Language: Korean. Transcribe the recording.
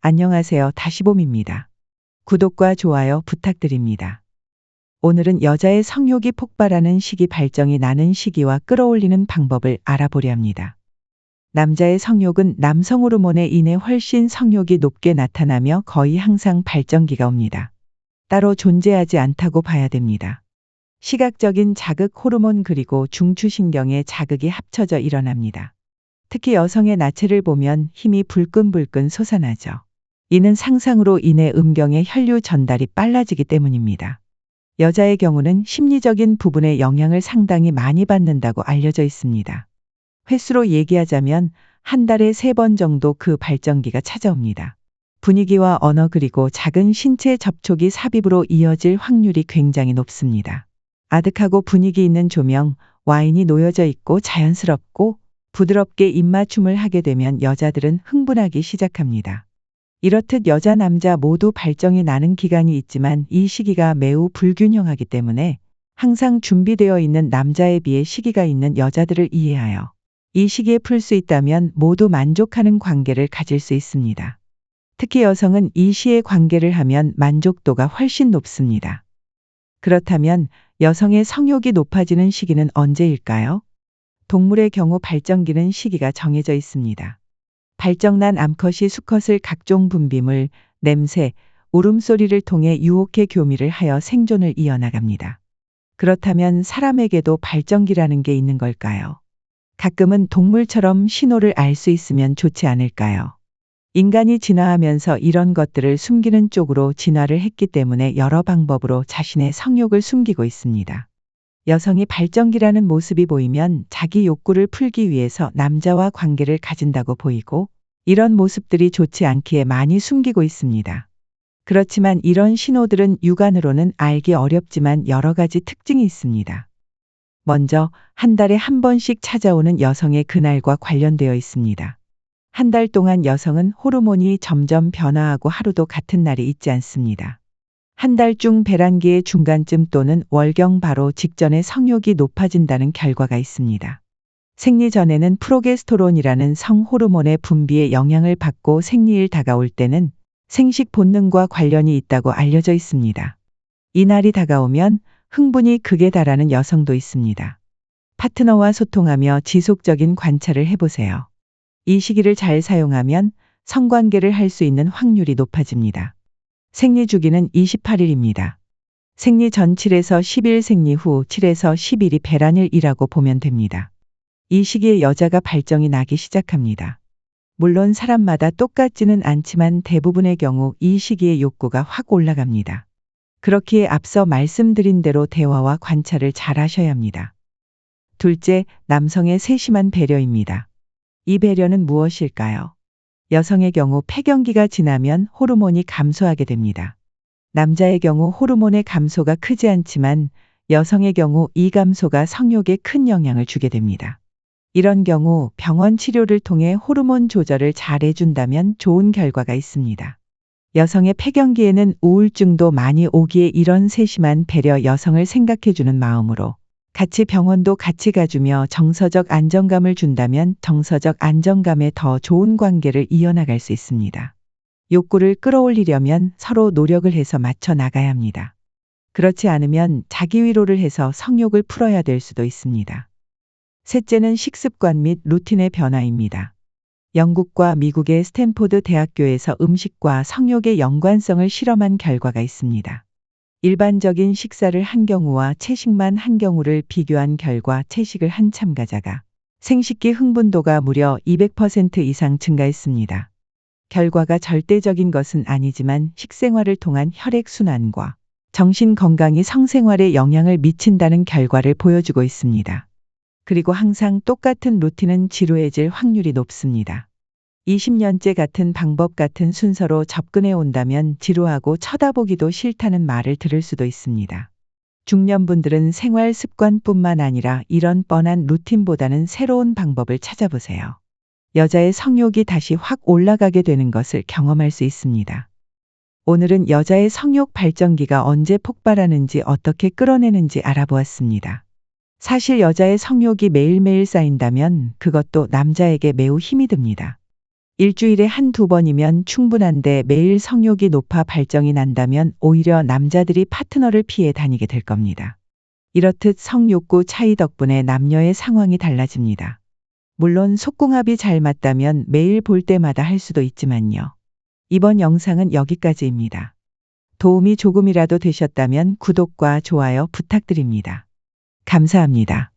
안녕하세요. 다시봄입니다. 구독과 좋아요 부탁드립니다. 오늘은 여자의 성욕이 폭발하는 시기, 발정이 나는 시기와 끌어올리는 방법을 알아보려 합니다. 남자의 성욕은 남성 호르몬에 인해 훨씬 성욕이 높게 나타나며 거의 항상 발정기가 옵니다. 따로 존재하지 않다고 봐야 됩니다. 시각적인 자극, 호르몬 그리고 중추신경의 자극이 합쳐져 일어납니다. 특히 여성의 나체를 보면 힘이 불끈불끈 솟아나죠. 이는 상상으로 인해 음경의 혈류 전달이 빨라지기 때문입니다. 여자의 경우는 심리적인 부분의 영향을 상당히 많이 받는다고 알려져 있습니다. 횟수로 얘기하자면 한 달에 3번 정도 그 발정기가 찾아옵니다. 분위기와 언어 그리고 작은 신체 접촉이 삽입으로 이어질 확률이 굉장히 높습니다. 아득하고 분위기 있는 조명, 와인이 놓여져 있고 자연스럽고 부드럽게 입맞춤을 하게 되면 여자들은 흥분하기 시작합니다. 이렇듯 여자 남자 모두 발정이 나는 기간이 있지만 이 시기가 매우 불균형하기 때문에 항상 준비되어 있는 남자에 비해 시기가 있는 여자들을 이해하여 이 시기에 풀 수 있다면 모두 만족하는 관계를 가질 수 있습니다. 특히 여성은 이 시에 관계를 하면 만족도가 훨씬 높습니다. 그렇다면 여성의 성욕이 높아지는 시기는 언제일까요? 동물의 경우 발정기는 시기가 정해져 있습니다. 발정난 암컷이 수컷을 각종 분비물, 냄새, 울음소리를 통해 유혹해 교미를 하여 생존을 이어나갑니다. 그렇다면 사람에게도 발정기라는 게 있는 걸까요? 가끔은 동물처럼 신호를 알 수 있으면 좋지 않을까요? 인간이 진화하면서 이런 것들을 숨기는 쪽으로 진화를 했기 때문에 여러 방법으로 자신의 성욕을 숨기고 있습니다. 여성이 발정기라는 모습이 보이면 자기 욕구를 풀기 위해서 남자와 관계를 가진다고 보이고 이런 모습들이 좋지 않기에 많이 숨기고 있습니다. 그렇지만 이런 신호들은 육안으로는 알기 어렵지만 여러 가지 특징이 있습니다. 먼저 한 달에 한 번씩 찾아오는 여성의 그날과 관련되어 있습니다. 한 달 동안 여성은 호르몬이 점점 변화하고 하루도 같은 날이 있지 않습니다. 한 달 중 배란기의 중간쯤 또는 월경 바로 직전에 성욕이 높아진다는 결과가 있습니다. 생리 전에는 프로게스테론이라는 성호르몬의 분비에 영향을 받고 생리일 다가올 때는 생식 본능과 관련이 있다고 알려져 있습니다. 이 날이 다가오면 흥분이 극에 달하는 여성도 있습니다. 파트너와 소통하며 지속적인 관찰을 해보세요. 이 시기를 잘 사용하면 성관계를 할 수 있는 확률이 높아집니다. 생리 주기는 28일입니다. 생리 전 7에서 10일, 생리 후 7에서 10일이 배란일이라고 보면 됩니다. 이 시기에 여자가 발정이 나기 시작합니다. 물론 사람마다 똑같지는 않지만 대부분의 경우 이 시기에 욕구가 확 올라갑니다. 그렇기에 앞서 말씀드린 대로 대화와 관찰을 잘 하셔야 합니다. 둘째, 남성의 세심한 배려입니다. 이 배려는 무엇일까요? 여성의 경우 폐경기가 지나면 호르몬이 감소하게 됩니다. 남자의 경우 호르몬의 감소가 크지 않지만 여성의 경우 이 감소가 성욕에 큰 영향을 주게 됩니다. 이런 경우 병원 치료를 통해 호르몬 조절을 잘 해준다면 좋은 결과가 있습니다. 여성의 폐경기에는 우울증도 많이 오기에 이런 세심한 배려, 여성을 생각해주는 마음으로 같이 병원도 같이 가주며 정서적 안정감을 준다면 정서적 안정감에 더 좋은 관계를 이어나갈 수 있습니다. 욕구를 끌어올리려면 서로 노력을 해서 맞춰 나가야 합니다. 그렇지 않으면 자기 위로를 해서 성욕을 풀어야 될 수도 있습니다. 셋째는 식습관 및 루틴의 변화입니다. 영국과 미국의 스탠포드 대학교에서 음식과 성욕의 연관성을 실험한 결과가 있습니다. 일반적인 식사를 한 경우와 채식만 한 경우를 비교한 결과 채식을 한 참가자가 생식기 흥분도가 무려 200% 이상 증가했습니다. 결과가 절대적인 것은 아니지만 식생활을 통한 혈액순환과 정신 건강이 성생활에 영향을 미친다는 결과를 보여주고 있습니다. 그리고 항상 똑같은 루틴은 지루해질 확률이 높습니다. 20년째 같은 방법, 같은 순서로 접근해 온다면 지루하고 쳐다보기도 싫다는 말을 들을 수도 있습니다. 중년분들은 생활 습관뿐만 아니라 이런 뻔한 루틴보다는 새로운 방법을 찾아보세요. 여자의 성욕이 다시 확 올라가게 되는 것을 경험할 수 있습니다. 오늘은 여자의 성욕 발정기가 언제 폭발하는지, 어떻게 끌어내는지 알아보았습니다. 사실 여자의 성욕이 매일매일 쌓인다면 그것도 남자에게 매우 힘이 듭니다. 일주일에 한두 번이면 충분한데 매일 성욕이 높아 발정이 난다면 오히려 남자들이 파트너를 피해 다니게 될 겁니다. 이렇듯 성욕구 차이 덕분에 남녀의 상황이 달라집니다. 물론 속궁합이 잘 맞다면 매일 볼 때마다 할 수도 있지만요. 이번 영상은 여기까지입니다. 도움이 조금이라도 되셨다면 구독과 좋아요 부탁드립니다. 감사합니다.